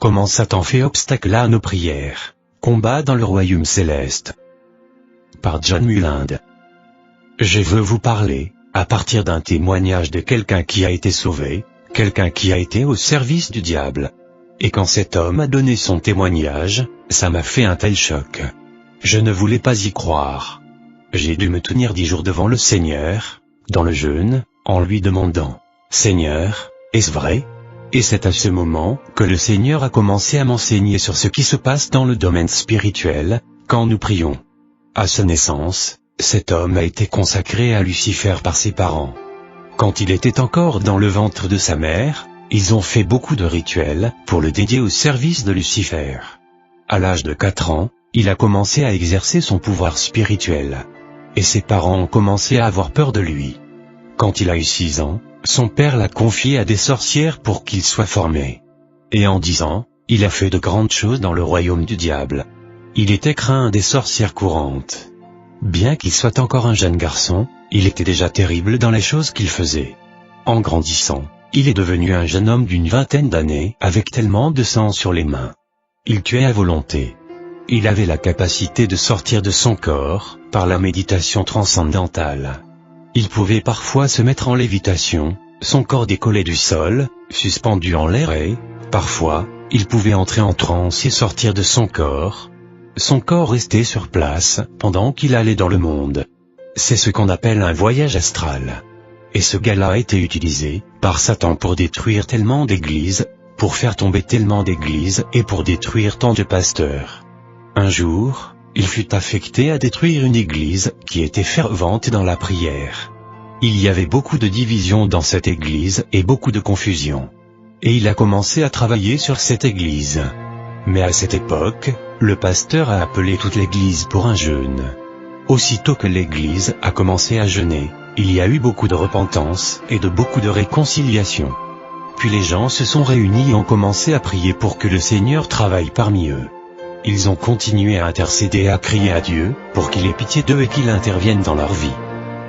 Comment Satan fait obstacle à nos prières. Combat dans le royaume céleste. Par John Mullinde. Je veux vous parler, à partir d'un témoignage de quelqu'un qui a été sauvé, quelqu'un qui a été au service du diable. Et quand cet homme a donné son témoignage, ça m'a fait un tel choc. Je ne voulais pas y croire. J'ai dû me tenir 10 jours devant le Seigneur, dans le jeûne, en lui demandant, « Seigneur, est-ce vrai ?» Et c'est à ce moment que le Seigneur a commencé à m'enseigner sur ce qui se passe dans le domaine spirituel, quand nous prions. À sa naissance, cet homme a été consacré à Lucifer par ses parents. Quand il était encore dans le ventre de sa mère, ils ont fait beaucoup de rituels pour le dédier au service de Lucifer. À l'âge de 4 ans, il a commencé à exercer son pouvoir spirituel. Et ses parents ont commencé à avoir peur de lui. Quand il a eu 6 ans, son père l'a confié à des sorcières pour qu'il soit formé. Et en 10 ans, il a fait de grandes choses dans le royaume du diable. Il était craint des sorcières courantes. Bien qu'il soit encore un jeune garçon, il était déjà terrible dans les choses qu'il faisait. En grandissant, il est devenu un jeune homme d'une 20aine d'années, avec tellement de sang sur les mains. Il tuait à volonté. Il avait la capacité de sortir de son corps, par la méditation transcendantale. Il pouvait parfois se mettre en lévitation, son corps décollé du sol, suspendu en l'air et, parfois, il pouvait entrer en transe et sortir de son corps restait sur place, pendant qu'il allait dans le monde. C'est ce qu'on appelle un voyage astral. Et ce gars-là a été utilisé, par Satan pour détruire tellement d'églises, pour faire tomber tellement d'églises et pour détruire tant de pasteurs. Un jour, il fut affecté à détruire une église, qui était fervente dans la prière. Il y avait beaucoup de divisions dans cette église et beaucoup de confusion. Et il a commencé à travailler sur cette église. Mais à cette époque, le pasteur a appelé toute l'église pour un jeûne. Aussitôt que l'église a commencé à jeûner, il y a eu beaucoup de repentance et de beaucoup de réconciliation. Puis les gens se sont réunis et ont commencé à prier pour que le Seigneur travaille parmi eux. Ils ont continué à intercéder et à crier à Dieu, pour qu'il ait pitié d'eux et qu'il intervienne dans leur vie.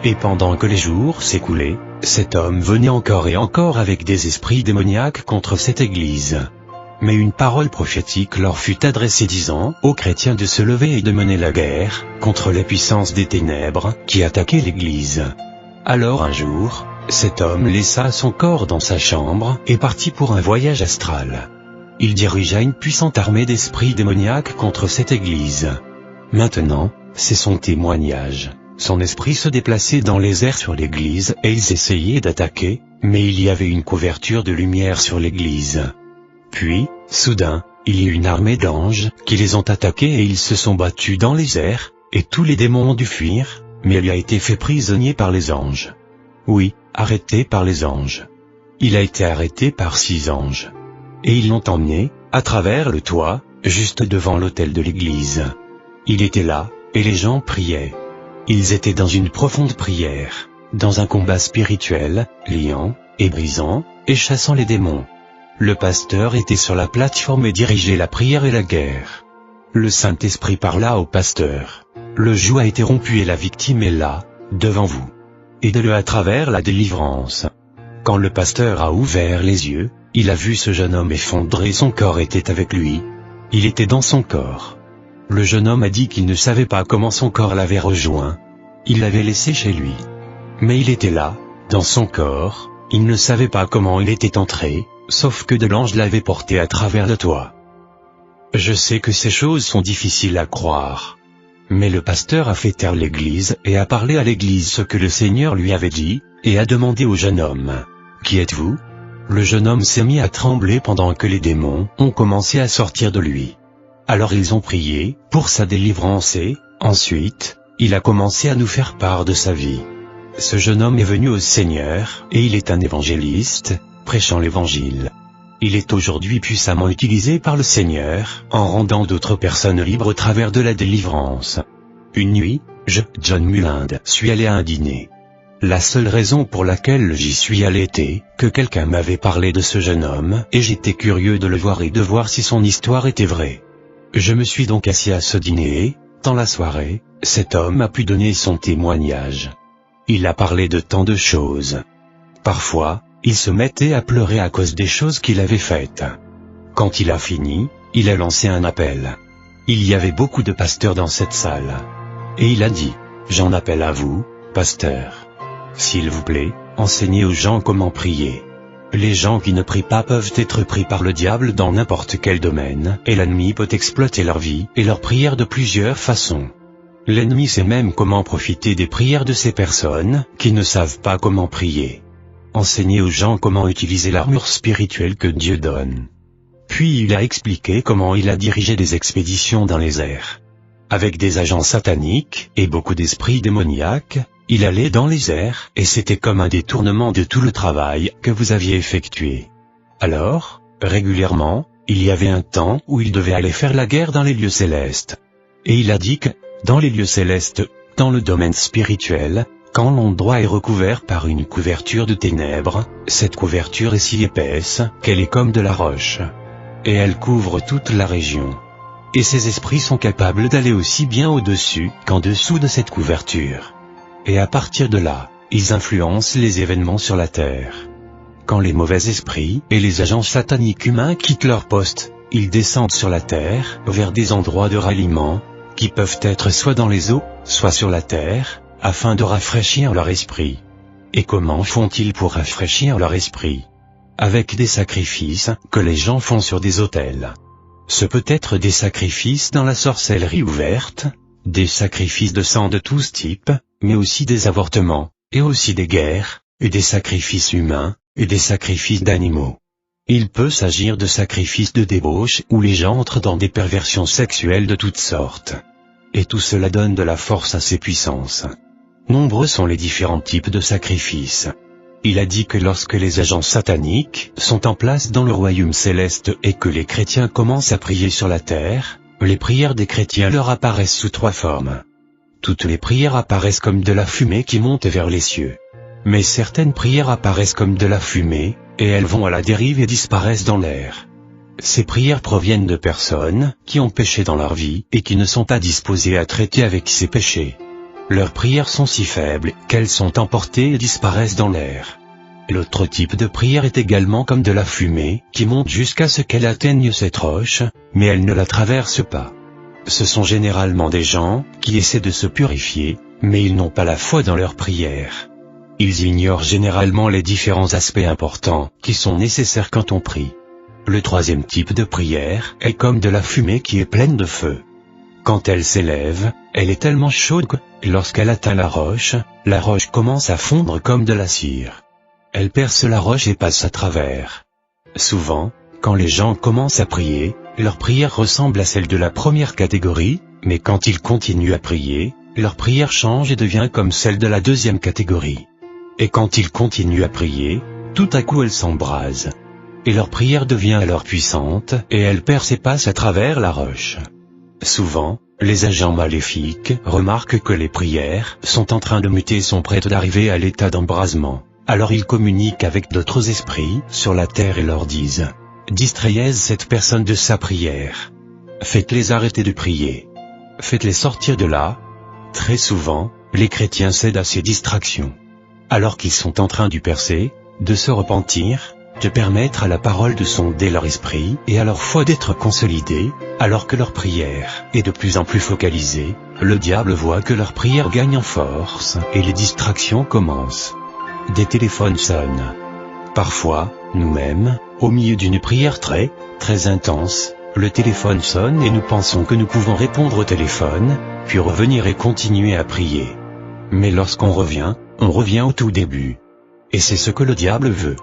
Et pendant que les jours s'écoulaient, cet homme venait encore et encore avec des esprits démoniaques contre cette église. Mais une parole prophétique leur fut adressée disant aux chrétiens de se lever et de mener la guerre, contre les puissances des ténèbres, qui attaquaient l'église. Alors un jour, cet homme laissa son corps dans sa chambre, et partit pour un voyage astral. Il dirigea une puissante armée d'esprits démoniaques contre cette église. Maintenant, c'est son témoignage. Son esprit se déplaçait dans les airs sur l'église et ils essayaient d'attaquer, mais il y avait une couverture de lumière sur l'église. Puis, soudain, il y eut une armée d'anges qui les ont attaqués et ils se sont battus dans les airs, et tous les démons ont dû fuir, mais il a été fait prisonnier par les anges. Oui, arrêté par les anges. Il a été arrêté par 6 anges. Et ils l'ont emmené, à travers le toit, juste devant l'autel de l'église. Il était là, et les gens priaient. Ils étaient dans une profonde prière, dans un combat spirituel, liant, et brisant, et chassant les démons. Le pasteur était sur la plateforme et dirigeait la prière et la guerre. Le Saint-Esprit parla au pasteur. Le joug a été rompu et la victime est là, devant vous. Aidez-le à travers la délivrance. Quand le pasteur a ouvert les yeux, il a vu ce jeune homme effondré, son corps était avec lui. Il était dans son corps. Le jeune homme a dit qu'il ne savait pas comment son corps l'avait rejoint. Il l'avait laissé chez lui. Mais il était là, dans son corps, il ne savait pas comment il était entré, sauf que de l'ange l'avait porté à travers le toit. Je sais que ces choses sont difficiles à croire. Mais le pasteur a fait taire l'église et a parlé à l'église ce que le Seigneur lui avait dit, et a demandé au jeune homme, « Qui êtes-vous » Le jeune homme s'est mis à trembler pendant que les démons ont commencé à sortir de lui. Alors ils ont prié pour sa délivrance et, ensuite, il a commencé à nous faire part de sa vie. Ce jeune homme est venu au Seigneur, et il est un évangéliste, prêchant l'évangile. Il est aujourd'hui puissamment utilisé par le Seigneur, en rendant d'autres personnes libres au travers de la délivrance. Une nuit, John Mullinde, suis allé à un dîner. La seule raison pour laquelle j'y suis allé était que quelqu'un m'avait parlé de ce jeune homme, et j'étais curieux de le voir et de voir si son histoire était vraie. Je me suis donc assis à ce dîner et, dans la soirée, cet homme a pu donner son témoignage. Il a parlé de tant de choses. Parfois, il se mettait à pleurer à cause des choses qu'il avait faites. Quand il a fini, il a lancé un appel. Il y avait beaucoup de pasteurs dans cette salle. Et il a dit, « J'en appelle à vous, pasteurs. S'il vous plaît, enseignez aux gens comment prier. Les gens qui ne prient pas peuvent être pris par le diable dans n'importe quel domaine, et l'ennemi peut exploiter leur vie et leur prière de plusieurs façons. L'ennemi sait même comment profiter des prières de ces personnes qui ne savent pas comment prier. Enseignez aux gens comment utiliser l'armure spirituelle que Dieu donne. » Puis il a expliqué comment il a dirigé des expéditions dans les airs. Avec des agents sataniques et beaucoup d'esprits démoniaques, il allait dans les airs et c'était comme un détournement de tout le travail que vous aviez effectué. Alors, régulièrement, il y avait un temps où il devait aller faire la guerre dans les lieux célestes. Et il a dit que, dans les lieux célestes, dans le domaine spirituel, quand l'endroit est recouvert par une couverture de ténèbres, cette couverture est si épaisse qu'elle est comme de la roche. Et elle couvre toute la région. Et ces esprits sont capables d'aller aussi bien au-dessus qu'en dessous de cette couverture. Et à partir de là, ils influencent les événements sur la terre. Quand les mauvais esprits et les agents sataniques humains quittent leur poste, ils descendent sur la terre vers des endroits de ralliement, qui peuvent être soit dans les eaux, soit sur la terre, afin de rafraîchir leur esprit. Et comment font-ils pour rafraîchir leur esprit ? Avec des sacrifices que les gens font sur des autels. Ce peut être des sacrifices dans la sorcellerie ouverte, des sacrifices de sang de tous types, mais aussi des avortements, et aussi des guerres, et des sacrifices humains, et des sacrifices d'animaux. Il peut s'agir de sacrifices de débauche où les gens entrent dans des perversions sexuelles de toutes sortes. Et tout cela donne de la force à ces puissances. Nombreux sont les différents types de sacrifices. Il a dit que lorsque les agents sataniques sont en place dans le royaume céleste et que les chrétiens commencent à prier sur la terre, les prières des chrétiens leur apparaissent sous 3 formes. Toutes les prières apparaissent comme de la fumée qui monte vers les cieux. Mais certaines prières apparaissent comme de la fumée, et elles vont à la dérive et disparaissent dans l'air. Ces prières proviennent de personnes qui ont péché dans leur vie et qui ne sont pas disposées à traiter avec ces péchés. Leurs prières sont si faibles qu'elles sont emportées et disparaissent dans l'air. L'autre type de prière est également comme de la fumée, qui monte jusqu'à ce qu'elle atteigne cette roche, mais elle ne la traverse pas. Ce sont généralement des gens qui essaient de se purifier, mais ils n'ont pas la foi dans leurs prières. Ils ignorent généralement les différents aspects importants qui sont nécessaires quand on prie. Le 3e type de prière est comme de la fumée qui est pleine de feu. Quand elle s'élève, elle est tellement chaude que, lorsqu'elle atteint la roche commence à fondre comme de la cire. Elle perce la roche et passe à travers. Souvent, quand les gens commencent à prier, leur prière ressemble à celle de la première catégorie, mais quand ils continuent à prier, leur prière change et devient comme celle de la 2e catégorie. Et quand ils continuent à prier, tout à coup elle s'embrase. Et leur prière devient alors puissante, et elle perce et passe à travers la roche. Souvent, les agents maléfiques remarquent que les prières sont en train de muter et sont prêtes d'arriver à l'état d'embrasement. Alors ils communiquent avec d'autres esprits sur la terre et leur disent « Distrayez cette personne de sa prière. Faites-les arrêter de prier. Faites-les sortir de là. » Très souvent, les chrétiens cèdent à ces distractions. Alors qu'ils sont en train de percer, de se repentir, de permettre à la parole de sonder leur esprit et à leur foi d'être consolidée, alors que leur prière est de plus en plus focalisée, le diable voit que leur prière gagne en force et les distractions commencent. Des téléphones sonnent. Parfois, nous-mêmes, au milieu d'une prière très intense, le téléphone sonne et nous pensons que nous pouvons répondre au téléphone, puis revenir et continuer à prier. Mais lorsqu'on revient, on revient au tout début. Et c'est ce que le diable veut.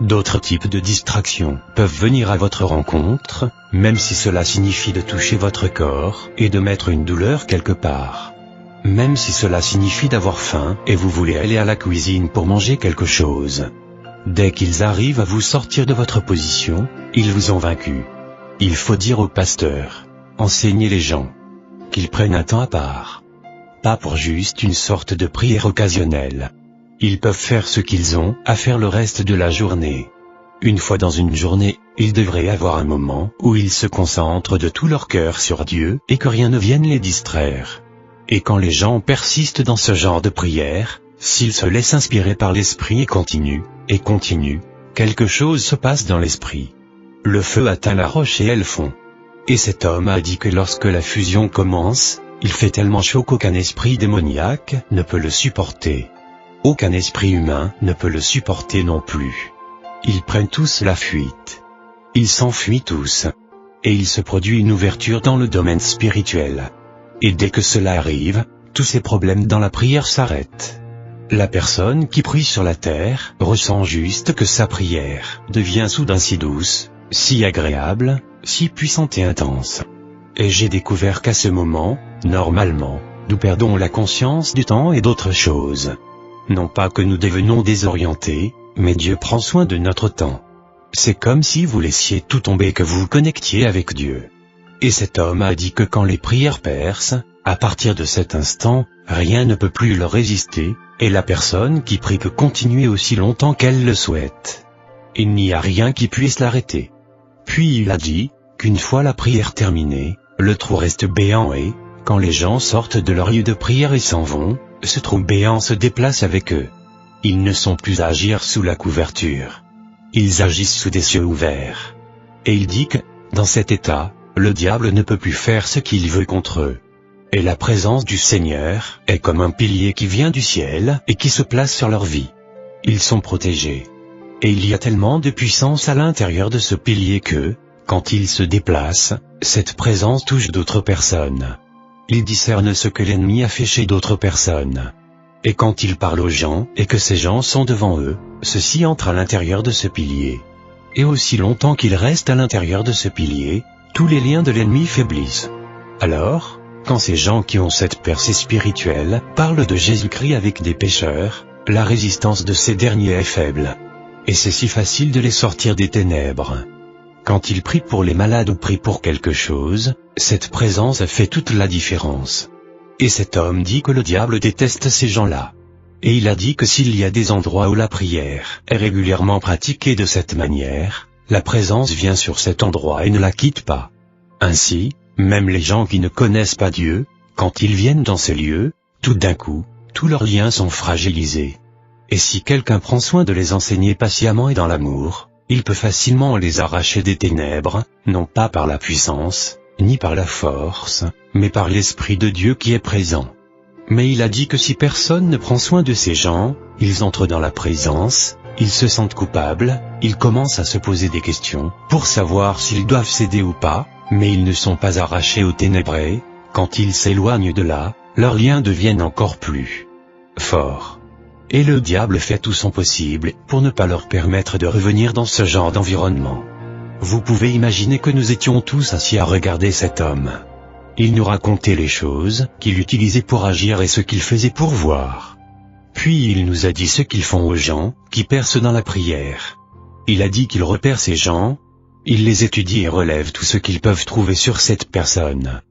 D'autres types de distractions peuvent venir à votre rencontre, même si cela signifie de toucher votre corps et de mettre une douleur quelque part. Même si cela signifie d'avoir faim et vous voulez aller à la cuisine pour manger quelque chose. Dès qu'ils arrivent à vous sortir de votre position, ils vous ont vaincu. Il faut dire aux pasteurs, enseignez les gens, qu'ils prennent un temps à part. Pas pour juste une sorte de prière occasionnelle. Ils peuvent faire ce qu'ils ont à faire le reste de la journée. Une fois dans une journée, ils devraient avoir un moment où ils se concentrent de tout leur cœur sur Dieu et que rien ne vienne les distraire. Et quand les gens persistent dans ce genre de prière, s'ils se laissent inspirer par l'esprit et continuent, quelque chose se passe dans l'esprit. le feu atteint la roche et elle fond. Et cet homme a dit que lorsque la fusion commence, il fait tellement chaud qu'aucun esprit démoniaque ne peut le supporter. Aucun esprit humain ne peut le supporter non plus. Ils prennent tous la fuite. Ils s'enfuient tous. Et il se produit une ouverture dans le domaine spirituel. Et dès que cela arrive, tous ces problèmes dans la prière s'arrêtent. La personne qui prie sur la terre ressent juste que sa prière devient soudain si douce, si agréable, si puissante et intense. Et j'ai découvert qu'à ce moment, normalement, nous perdons la conscience du temps et d'autres choses. Non pas que nous devenons désorientés, mais Dieu prend soin de notre temps. C'est comme si vous laissiez tout tomber et que vous vous connectiez avec Dieu. Et cet homme a dit que quand les prières percent, à partir de cet instant, rien ne peut plus leur résister, et la personne qui prie peut continuer aussi longtemps qu'elle le souhaite. Il n'y a rien qui puisse l'arrêter. Puis il a dit, qu'une fois la prière terminée, le trou reste béant et, quand les gens sortent de leur lieu de prière et s'en vont, ce trou béant se déplace avec eux. Ils ne sont plus à agir sous la couverture. Ils agissent sous des cieux ouverts. Et il dit que, dans cet état, le diable ne peut plus faire ce qu'il veut contre eux. Et la présence du Seigneur est comme un pilier qui vient du ciel et qui se place sur leur vie. Ils sont protégés. Et il y a tellement de puissance à l'intérieur de ce pilier que, quand il se déplace, cette présence touche d'autres personnes. Il discerne ce que l'ennemi a fait chez d'autres personnes. Et quand il parle aux gens et que ces gens sont devant eux, ceux-ci entrent à l'intérieur de ce pilier. Et aussi longtemps qu'ils restent à l'intérieur de ce pilier, tous les liens de l'ennemi faiblissent. Alors, quand ces gens qui ont cette percée spirituelle parlent de Jésus-Christ avec des pécheurs, la résistance de ces derniers est faible. Et c'est si facile de les sortir des ténèbres. Quand ils prient pour les malades ou prient pour quelque chose, cette présence fait toute la différence. Et cet homme dit que le diable déteste ces gens-là. Et il a dit que s'il y a des endroits où la prière est régulièrement pratiquée de cette manière, la présence vient sur cet endroit et ne la quitte pas. Ainsi, même les gens qui ne connaissent pas Dieu, quand ils viennent dans ces lieux, tout d'un coup, tous leurs liens sont fragilisés. Et si quelqu'un prend soin de les enseigner patiemment et dans l'amour, il peut facilement les arracher des ténèbres, non pas par la puissance, ni par la force, mais par l'Esprit de Dieu qui est présent. Mais il a dit que si personne ne prend soin de ces gens, ils entrent dans la présence, ils se sentent coupables, ils commencent à se poser des questions, pour savoir s'ils doivent céder ou pas, mais ils ne sont pas arrachés aux ténèbres et, quand ils s'éloignent de là, leurs liens deviennent encore plus forts. Et le diable fait tout son possible pour ne pas leur permettre de revenir dans ce genre d'environnement. Vous pouvez imaginer que nous étions tous assis à regarder cet homme. Il nous racontait les choses qu'il utilisait pour agir et ce qu'il faisait pour voir. Puis il nous a dit ce qu'ils font aux gens qui percent dans la prière. Il a dit qu'il repère ces gens, il les étudie et relève tout ce qu'ils peuvent trouver sur cette personne.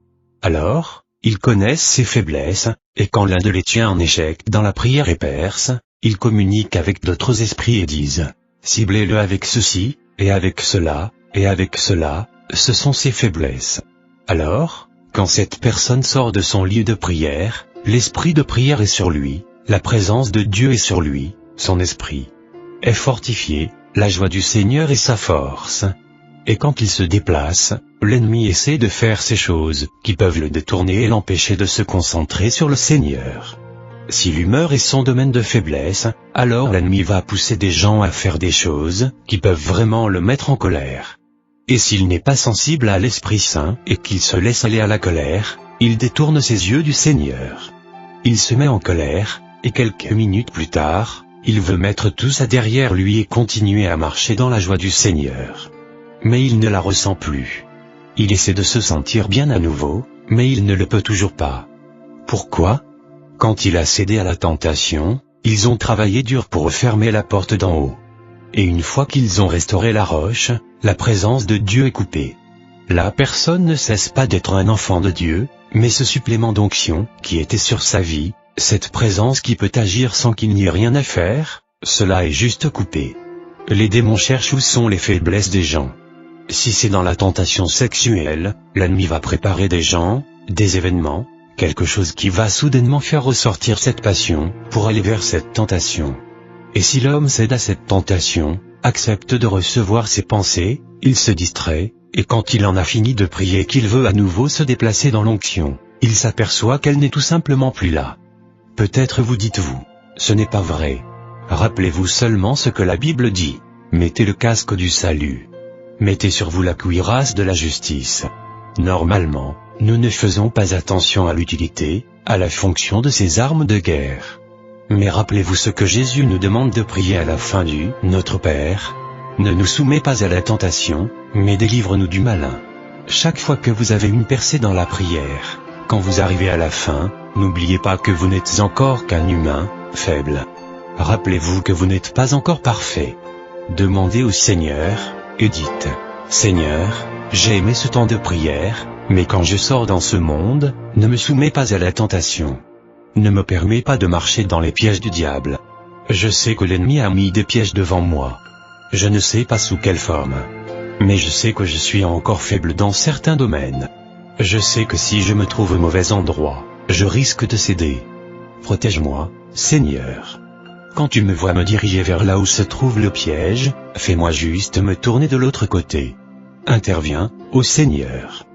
Alors, ils connaissent ses faiblesses, et quand l'un de les tient en échec dans la prière et perce, ils communiquent avec d'autres esprits et disent « Ciblez-le avec ceci, et avec cela, et avec cela, ce sont ses faiblesses. » Alors, quand cette personne sort de son lieu de prière, l'esprit de prière est sur lui, la présence de Dieu est sur lui, son esprit est fortifié, la joie du Seigneur est sa force. Et quand il se déplace, l'ennemi essaie de faire ces choses qui peuvent le détourner et l'empêcher de se concentrer sur le Seigneur. Si l'humeur est son domaine de faiblesse, alors l'ennemi va pousser des gens à faire des choses qui peuvent vraiment le mettre en colère. Et s'il n'est pas sensible à l'Esprit Saint et qu'il se laisse aller à la colère, il détourne ses yeux du Seigneur. Il se met en colère, et quelques minutes plus tard, il veut mettre tout ça derrière lui et continuer à marcher dans la joie du Seigneur. Mais il ne la ressent plus. Il essaie de se sentir bien à nouveau, mais il ne le peut toujours pas. Pourquoi ? Quand il a cédé à la tentation, ils ont travaillé dur pour refermer la porte d'en haut. Et une fois qu'ils ont restauré la roche, la présence de Dieu est coupée. La personne ne cesse pas d'être un enfant de Dieu, mais ce supplément d'onction qui était sur sa vie, cette présence qui peut agir sans qu'il n'y ait rien à faire, cela est juste coupé. Les démons cherchent où sont les faiblesses des gens. Si c'est dans la tentation sexuelle, l'ennemi va préparer des gens, des événements, quelque chose qui va soudainement faire ressortir cette passion, pour aller vers cette tentation. Et si l'homme cède à cette tentation, accepte de recevoir ses pensées, il se distrait, et quand il en a fini de prier qu'il veut à nouveau se déplacer dans l'onction, il s'aperçoit qu'elle n'est tout simplement plus là. Peut-être vous dites-vous, ce n'est pas vrai. Rappelez-vous seulement ce que la Bible dit. Mettez le casque du salut. Mettez sur vous la cuirasse de la justice. Normalement, nous ne faisons pas attention à l'utilité, à la fonction de ces armes de guerre. Mais rappelez-vous ce que Jésus nous demande de prier à la fin du « Notre Père ». Ne nous soumets pas à la tentation, mais délivre-nous du malin. Chaque fois que vous avez une percée dans la prière, quand vous arrivez à la fin, n'oubliez pas que vous n'êtes encore qu'un humain, faible. Rappelez-vous que vous n'êtes pas encore parfait. Demandez au Seigneur, et dites, « Seigneur, j'ai aimé ce temps de prière, mais quand je sors dans ce monde, ne me soumets pas à la tentation. Ne me permets pas de marcher dans les pièges du diable. Je sais que l'ennemi a mis des pièges devant moi. Je ne sais pas sous quelle forme. Mais je sais que je suis encore faible dans certains domaines. Je sais que si je me trouve au mauvais endroit, je risque de céder. Protège-moi, Seigneur. Quand tu me vois me diriger vers là où se trouve le piège, fais-moi juste me tourner de l'autre côté. Interviens, ô Seigneur.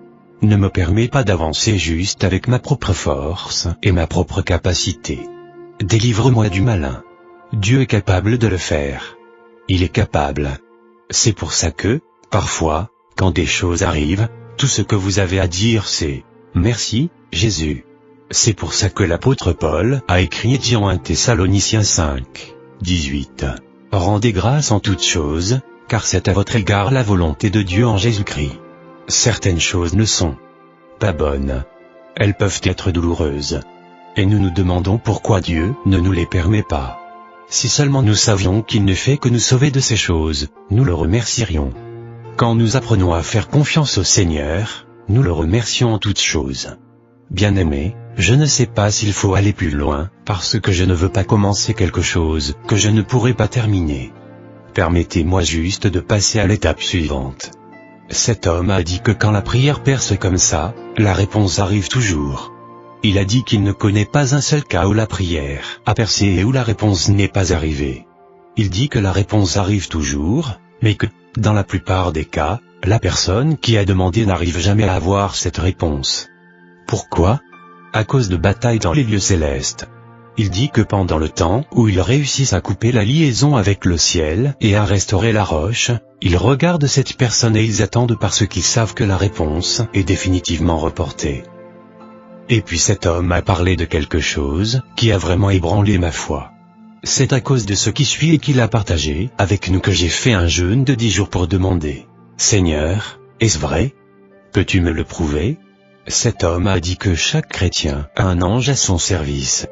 Ne me permets pas d'avancer juste avec ma propre force et ma propre capacité. Délivre-moi du malin. Dieu est capable de le faire. Il est capable. C'est pour ça que, parfois, quand des choses arrivent, tout ce que vous avez à dire c'est « Merci, Jésus ». C'est pour ça que l'apôtre Paul a écrit dans 1 Thessaloniciens 5, 18. « Rendez grâce en toutes choses, car c'est à votre égard la volonté de Dieu en Jésus-Christ. » Certaines choses ne sont pas bonnes. Elles peuvent être douloureuses. Et nous nous demandons pourquoi Dieu ne nous les permet pas. Si seulement nous savions qu'il ne fait que nous sauver de ces choses, nous le remercierions. Quand nous apprenons à faire confiance au Seigneur, nous le remercions en toutes choses. Bien-aimé, je ne sais pas s'il faut aller plus loin, parce que je ne veux pas commencer quelque chose que je ne pourrai pas terminer. Permettez-moi juste de passer à l'étape suivante. Cet homme a dit que quand la prière perce comme ça, la réponse arrive toujours. Il a dit qu'il ne connaît pas un seul cas où la prière a percé et où la réponse n'est pas arrivée. Il dit que la réponse arrive toujours, mais que, dans la plupart des cas, la personne qui a demandé n'arrive jamais à avoir cette réponse. Pourquoi ? À cause de batailles dans les lieux célestes. Il dit que pendant le temps où ils réussissent à couper la liaison avec le ciel et à restaurer la roche, ils regardent cette personne et ils attendent parce qu'ils savent que la réponse est définitivement reportée. Et puis cet homme a parlé de quelque chose qui a vraiment ébranlé ma foi. C'est à cause de ce qui suit et qu'il a partagé avec nous que j'ai fait un jeûne de 10 jours pour demander « Seigneur, est-ce vrai ? Peux-tu me le prouver ?» Cet homme a dit que chaque chrétien a un ange à son service.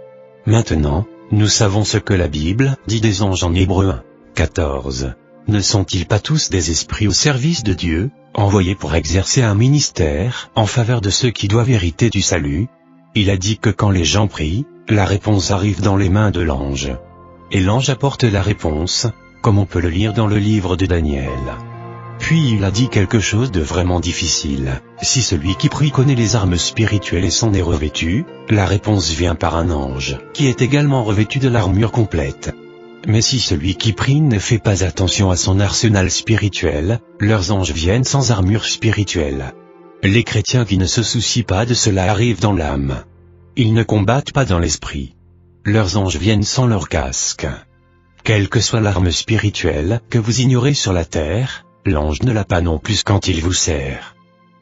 Maintenant, nous savons ce que la Bible dit des anges en Hébreux 1, 14. Ne sont-ils pas tous des esprits au service de Dieu, envoyés pour exercer un ministère en faveur de ceux qui doivent hériter du salut? Il a dit que quand les gens prient, la réponse arrive dans les mains de l'ange. Et l'ange apporte la réponse, comme on peut le lire dans le livre de Daniel. Puis il a dit quelque chose de vraiment difficile. Si celui qui prie connaît les armes spirituelles et s'en est revêtu, la réponse vient par un ange, qui est également revêtu de l'armure complète. Mais si celui qui prie ne fait pas attention à son arsenal spirituel, leurs anges viennent sans armure spirituelle. Les chrétiens qui ne se soucient pas de cela arrivent dans l'âme. Ils ne combattent pas dans l'esprit. Leurs anges viennent sans leur casque. Quelle que soit l'arme spirituelle que vous ignorez sur la terre, l'ange ne l'a pas non plus quand il vous sert.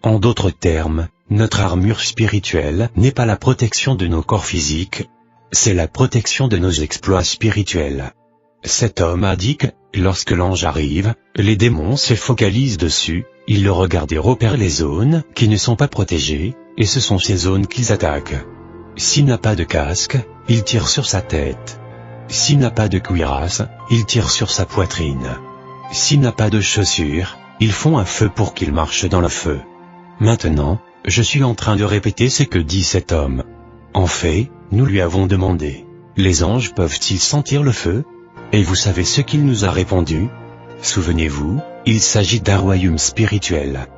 En d'autres termes, notre armure spirituelle n'est pas la protection de nos corps physiques, c'est la protection de nos exploits spirituels. Cet homme a dit que, lorsque l'ange arrive, les démons se focalisent dessus, ils le regardent et repèrent les zones qui ne sont pas protégées, et ce sont ces zones qu'ils attaquent. S'il n'a pas de casque, il tire sur sa tête. S'il n'a pas de cuirasse, il tire sur sa poitrine. S'il n'a pas de chaussures, ils font un feu pour qu'il marche dans le feu. Maintenant, je suis en train de répéter ce que dit cet homme. En fait, nous lui avons demandé, les anges peuvent-ils sentir le feu ? Et vous savez ce qu'il nous a répondu ? Souvenez-vous, il s'agit d'un royaume spirituel.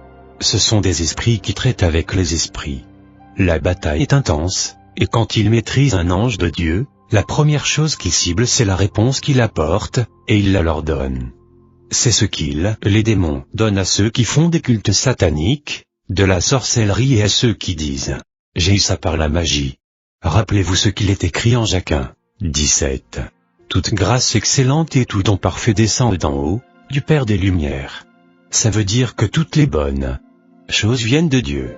Ce sont des esprits qui traitent avec les esprits. La bataille est intense, et quand ils maîtrisent un ange de Dieu, La première chose qu'il cible, c'est la réponse qu'il apporte, et il la leur donne. C'est ce qu'il, les démons, donnent à ceux qui font des cultes sataniques, de la sorcellerie, et à ceux qui disent « J'ai eu ça par la magie ». Rappelez-vous ce qu'il est écrit en Jacques 1, 17. Toute grâce excellente et tout don parfait descend d'en haut, du Père des Lumières. Ça veut dire que toutes les bonnes choses viennent de Dieu.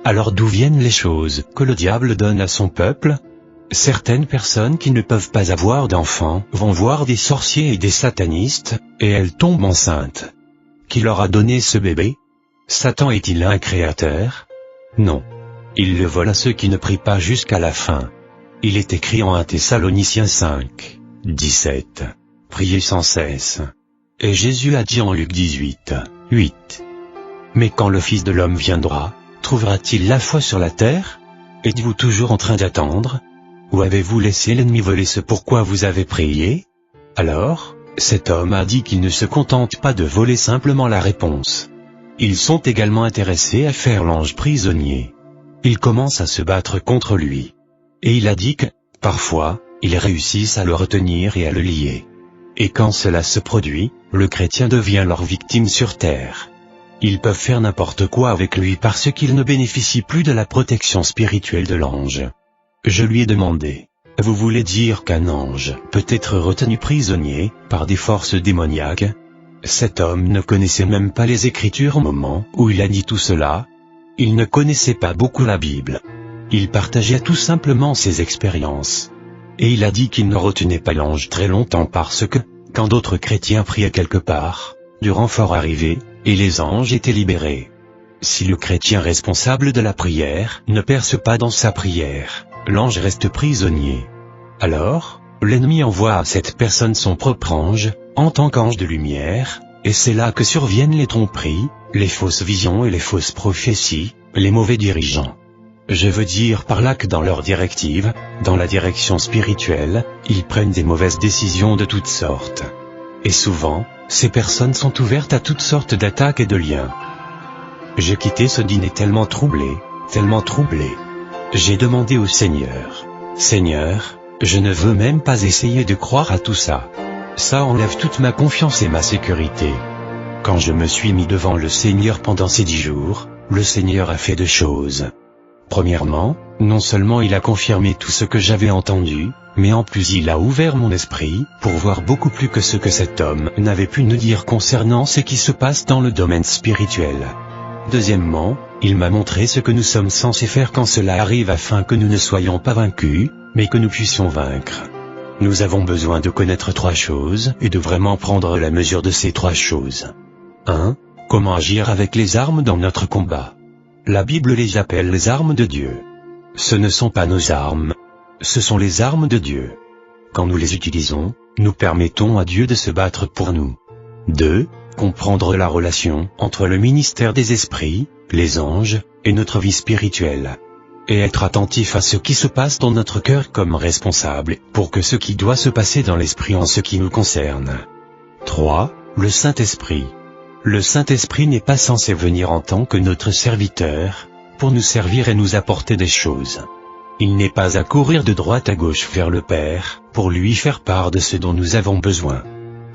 Alors d'où viennent les choses que le diable donne à son peuple? Certaines personnes qui ne peuvent pas avoir d'enfants vont voir des sorciers et des satanistes, et elles tombent enceintes. Qui leur a donné ce bébé? Satan est-il un créateur? Non. Il le vole à ceux qui ne prient pas jusqu'à la fin. Il est écrit en 1 Thessaloniciens 5, 17. Priez sans cesse. Et Jésus a dit en Luc 18, 8. Mais quand le Fils de l'homme viendra, trouvera-t-il la foi sur la terre? Êtes-vous toujours en train d'attendre? Ou avez-vous laissé l'ennemi voler ce pourquoi vous avez prié? Alors, cet homme a dit qu'il ne se contente pas de voler simplement la réponse. Ils sont également intéressés à faire l'ange prisonnier. Ils commencent à se battre contre lui. Et il a dit que, parfois, ils réussissent à le retenir et à le lier. Et quand cela se produit, le chrétien devient leur victime sur terre. Ils peuvent faire n'importe quoi avec lui parce qu'il ne bénéficie plus de la protection spirituelle de l'ange. Je lui ai demandé, « Vous voulez dire qu'un ange peut être retenu prisonnier par des forces démoniaques ?» Cet homme ne connaissait même pas les Écritures au moment où il a dit tout cela. Il ne connaissait pas beaucoup la Bible. Il partageait tout simplement ses expériences. Et il a dit qu'il ne retenait pas l'ange très longtemps parce que, quand d'autres chrétiens priaient quelque part, du renfort arrivait, et les anges étaient libérés. Si le chrétien responsable de la prière ne perce pas dans sa prière, l'ange reste prisonnier. Alors, l'ennemi envoie à cette personne son propre ange, en tant qu'ange de lumière, et c'est là que surviennent les tromperies, les fausses visions et les fausses prophéties, les mauvais dirigeants. Je veux dire par là que dans leurs directives, dans la direction spirituelle, ils prennent des mauvaises décisions de toutes sortes. Et souvent, ces personnes sont ouvertes à toutes sortes d'attaques et de liens. J'ai quitté ce dîner tellement troublé. J'ai demandé au Seigneur, « Seigneur, je ne veux même pas essayer de croire à tout ça. Ça enlève toute ma confiance et ma sécurité. » Quand je me suis mis devant le Seigneur pendant ces 10 jours, le Seigneur a fait 2 choses. Premièrement, non seulement il a confirmé tout ce que j'avais entendu, mais en plus il a ouvert mon esprit pour voir beaucoup plus que ce que cet homme n'avait pu nous dire concernant ce qui se passe dans le domaine spirituel. Deuxièmement, il m'a montré ce que nous sommes censés faire quand cela arrive afin que nous ne soyons pas vaincus, mais que nous puissions vaincre. Nous avons besoin de connaître 3 choses et de vraiment prendre la mesure de ces 3 choses. 1. Comment agir avec les armes dans notre combat. La Bible les appelle les armes de Dieu. Ce ne sont pas nos armes. Ce sont les armes de Dieu. Quand nous les utilisons, nous permettons à Dieu de se battre pour nous. 2. Comprendre la relation entre le ministère des esprits, les anges, et notre vie spirituelle. Et être attentif à ce qui se passe dans notre cœur comme responsable, pour que ce qui doit se passer dans l'esprit en ce qui nous concerne. 3. Le Saint-Esprit. Le Saint-Esprit n'est pas censé venir en tant que notre serviteur, pour nous servir et nous apporter des choses. Il n'est pas à courir de droite à gauche vers le Père, pour lui faire part de ce dont nous avons besoin.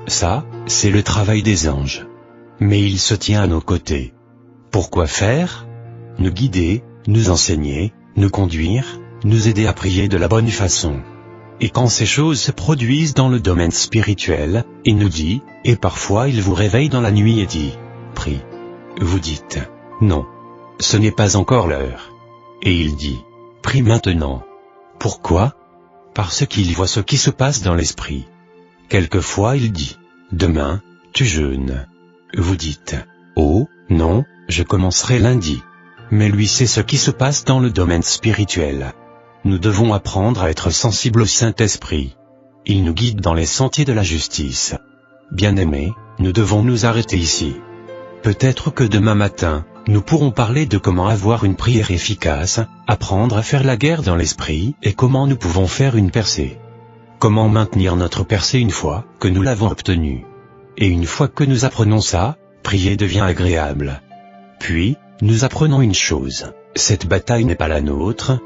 Ça, c'est le travail des anges. Mais il se tient à nos côtés. Pourquoi faire? Nous guider, nous enseigner, nous conduire, nous aider à prier de la bonne façon. Et quand ces choses se produisent dans le domaine spirituel, il nous dit, et parfois il vous réveille dans la nuit et dit, « Prie ». Vous dites, « Non, ce n'est pas encore l'heure ». Et il dit, « Prie maintenant ». Pourquoi? Parce qu'il voit ce qui se passe dans l'esprit. Quelquefois il dit, « Demain, tu jeûnes ». Vous dites, « Oh, non, je commencerai lundi ». Mais lui sait ce qui se passe dans le domaine spirituel. Nous devons apprendre à être sensibles au Saint-Esprit. Il nous guide dans les sentiers de la justice. Bien-aimés, nous devons nous arrêter ici. Peut-être que demain matin, nous pourrons parler de comment avoir une prière efficace, apprendre à faire la guerre dans l'esprit, et comment nous pouvons faire une percée. Comment maintenir notre percée une fois que nous l'avons obtenue. Et une fois que nous apprenons ça, prier devient agréable. Puis, nous apprenons une chose, cette bataille n'est pas la nôtre,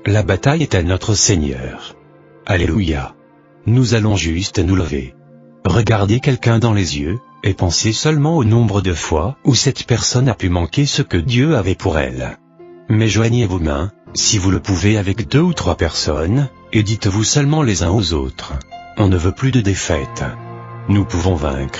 la bataille est à notre Seigneur. Alléluia. Nous allons juste nous lever. Regardez quelqu'un dans les yeux, et pensez seulement au nombre de fois où cette personne a pu manquer ce que Dieu avait pour elle. Mais joignez vos mains, si vous le pouvez, avec 2 ou 3 personnes, et dites-vous seulement les uns aux autres: on ne veut plus de défaite. Nous pouvons vaincre.